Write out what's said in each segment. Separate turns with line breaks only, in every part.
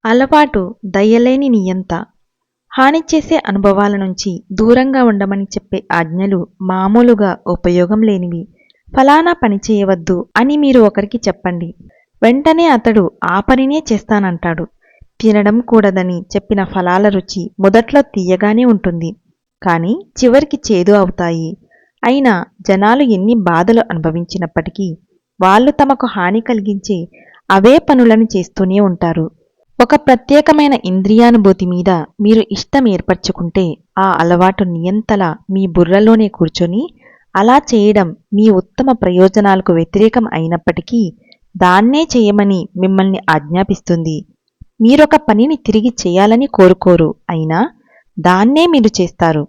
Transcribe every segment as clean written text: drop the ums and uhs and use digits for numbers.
అలవాటు దయలేని నియంత. హాని చేసే అనుభవాల నుంచి దూరంగా ఉండమని చెప్పే ఆజ్ఞలు మామూలుగా ఉపయోగం లేనివి. ఫలానా పని చేయవద్దు అని మీరు ఒకరికి చెప్పండి, వెంటనే అతడు ఆ పనినే చేస్తానంటాడు. తినడం కూడదని చెప్పిన ఫలాల రుచి మొదట్లో తీయగానే ఉంటుంది, కానీ చివరికి చేదు అవుతాయి. అయినా జనాలు ఎన్ని బాధలు అనుభవించినప్పటికీ వాళ్ళు తమకు హాని కలిగించే అవే పనులను చేస్తూనే ఉంటారు. ఒక ప్రత్యేకమైన ఇంద్రియానుభూతి మీద మీరు ఇష్టం ఏర్పరచుకుంటే ఆ అలవాటు నియంతలా మీ బుర్రలోనే కూర్చొని అలా చేయడం మీ ఉత్తమ ప్రయోజనాలకు వ్యతిరేకం అయినప్పటికీ దాన్నే చేయమని మిమ్మల్ని ఆజ్ఞాపిస్తుంది. మీరొక పనిని తిరిగి చేయాలని కోరుకోరు, అయినా దాన్నే మీరు చేస్తారు.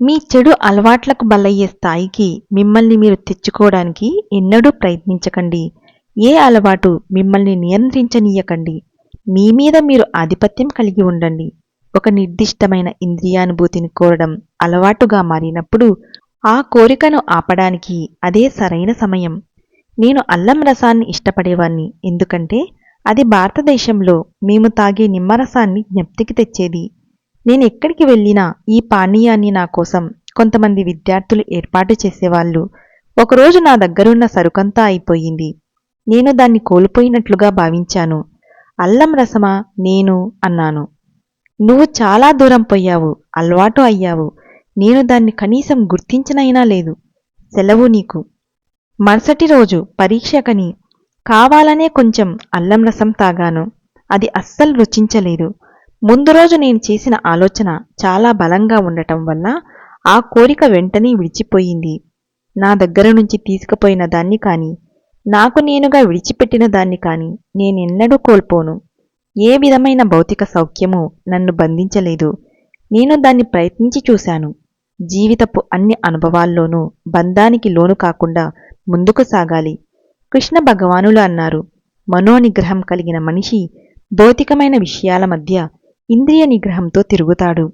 మీ చెడు అలవాట్లకు బలయ్యే స్థాయికి మిమ్మల్ని మీరు తెచ్చుకోవడానికి ఎన్నడూ ప్రయత్నించకండి. ఏ అలవాటు మిమ్మల్ని నియంత్రించనీయకండి. మీ మీద మీరు ఆధిపత్యం కలిగి ఉండండి. ఒక నిర్దిష్టమైన ఇంద్రియానుభూతిని కోరడం అలవాటుగా మారినప్పుడు ఆ కోరికను ఆపడానికి అదే సరైన సమయం. నేను అల్లం రసాన్ని ఇష్టపడేవాణ్ణి, ఎందుకంటే అది భారతదేశంలో మేము తాగే నిమ్మరసాన్ని జ్ఞప్తికి తెచ్చేది. నేనెక్కడికి వెళ్ళినా ఈ పానీయాన్ని నా కోసం కొంతమంది విద్యార్థులు ఏర్పాటు చేసేవాళ్ళు. ఒకరోజు నా దగ్గరున్న సరుకంతా అయిపోయింది. నేను దాన్ని కోల్పోయినట్లుగా భావించాను. అల్లం రసమా నేను అన్నాను. నువ్వు చాలా దూరం పోయావు, అలవాటు అయ్యావు. నేను దాన్ని కనీసం గుర్తించనైనా లేదు. సెలవు నీకు. మరుసటి రోజు పరీక్షకని కావాలనే కొంచెం అల్లం రసం తాగాను. అది అస్సలు రుచించలేదు. ముందు రోజు నేను చేసిన ఆలోచన చాలా బలంగా ఉండటం వల్ల ఆ కోరిక వెంటనే విడిచిపోయింది. నా దగ్గర నుంచి తీసుకుపోయిన దాన్ని కాని, నాకు నేనుగా విడిచిపెట్టిన దాన్ని కాని నేనెన్నడూ కోల్పోను. ఏ విధమైన భౌతిక సౌఖ్యమూ నన్ను బంధించలేదు. నేను దాన్ని ప్రయత్నించి చూశాను. జీవితపు అన్ని అనుభవాల్లోనూ బంధానికి లోను కాకుండా ముందుకు సాగాలి. కృష్ణ భగవానులు అన్నారు, మనోనిగ్రహం కలిగిన మనిషి భౌతికమైన విషయాల మధ్య ఇంద్రియ నిగ్రహంతో తిరుగుతాడు.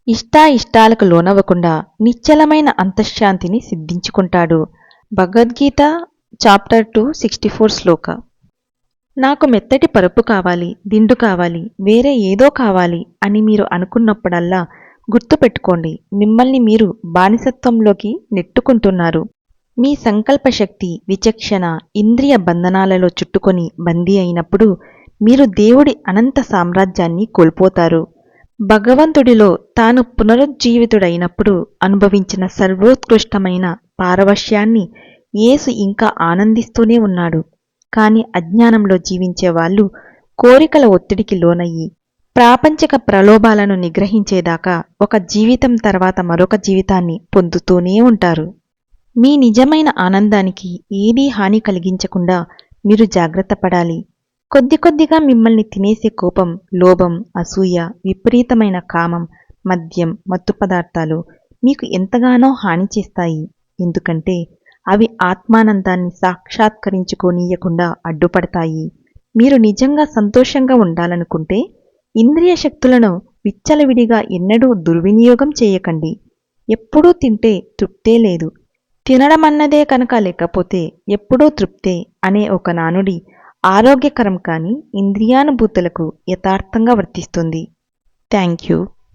ఇష్టాయిష్టాలకు లోనవ్వకుండా నిశ్చలమైన అంతఃశాంతిని సిద్ధించుకుంటాడు. భగవద్గీత చాప్టర్ 264 శ్లోక. నాకు మెత్తటి పరుపు కావాలి, దిండు కావాలి, వేరే ఏదో కావాలి అని మీరు అనుకున్నప్పుడల్లా గుర్తుపెట్టుకోండి, మిమ్మల్ని మీరు బానిసత్వంలోకి నెట్టుకుంటున్నారు. మీ సంకల్పశక్తి, విచక్షణ ఇంద్రియ బంధనాలలో చుట్టుకొని బందీ అయినప్పుడు మీరు దేవుడి అనంత సామ్రాజ్యాన్ని కోల్పోతారు. భగవంతుడిలో తాను పునరుజ్జీవితుడైనప్పుడు అనుభవించిన సర్వోత్కృష్టమైన పారవశ్యాన్ని యేసు ఇంకా ఆనందిస్తూనే ఉన్నాడు. కాని అజ్ఞానంలో జీవించే వాళ్ళు కోరికల ఒత్తిడికి లోనయ్యి ప్రాపంచిక ప్రలోభాలను నిగ్రహించేదాకా ఒక జీవితం తర్వాత మరొక జీవితాన్ని పొందుతూనే ఉంటారు. మీ నిజమైన ఆనందానికి ఏదీ హాని కలిగించకుండా మీరు జాగ్రత్త పడాలి. కొద్ది కొద్దిగా మిమ్మల్ని తినేసే కోపం, లోభం, అసూయ, విపరీతమైన కామం, మద్యం, మత్తు పదార్థాలు మీకు ఎంతగానో హాని చేస్తాయి. ఎందుకంటే అవి ఆత్మానందాన్ని సాక్షాత్కరించుకోనీయకుండా అడ్డుపడతాయి. మీరు నిజంగా సంతోషంగా ఉండాలనుకుంటే ఇంద్రియ శక్తులను విచ్చలవిడిగా ఎన్నడూ దుర్వినియోగం చేయకండి. ఎప్పుడూ తింటే తృప్తే లేదు, తినడమన్నదే కనుక లేకపోతే ఎప్పుడూ తృప్తే అనే ఒక నానుడి ఆరోగ్యకరం కాని ఇంద్రియానుభూతులకు యథార్థంగా వర్తిస్తుంది. Thank you.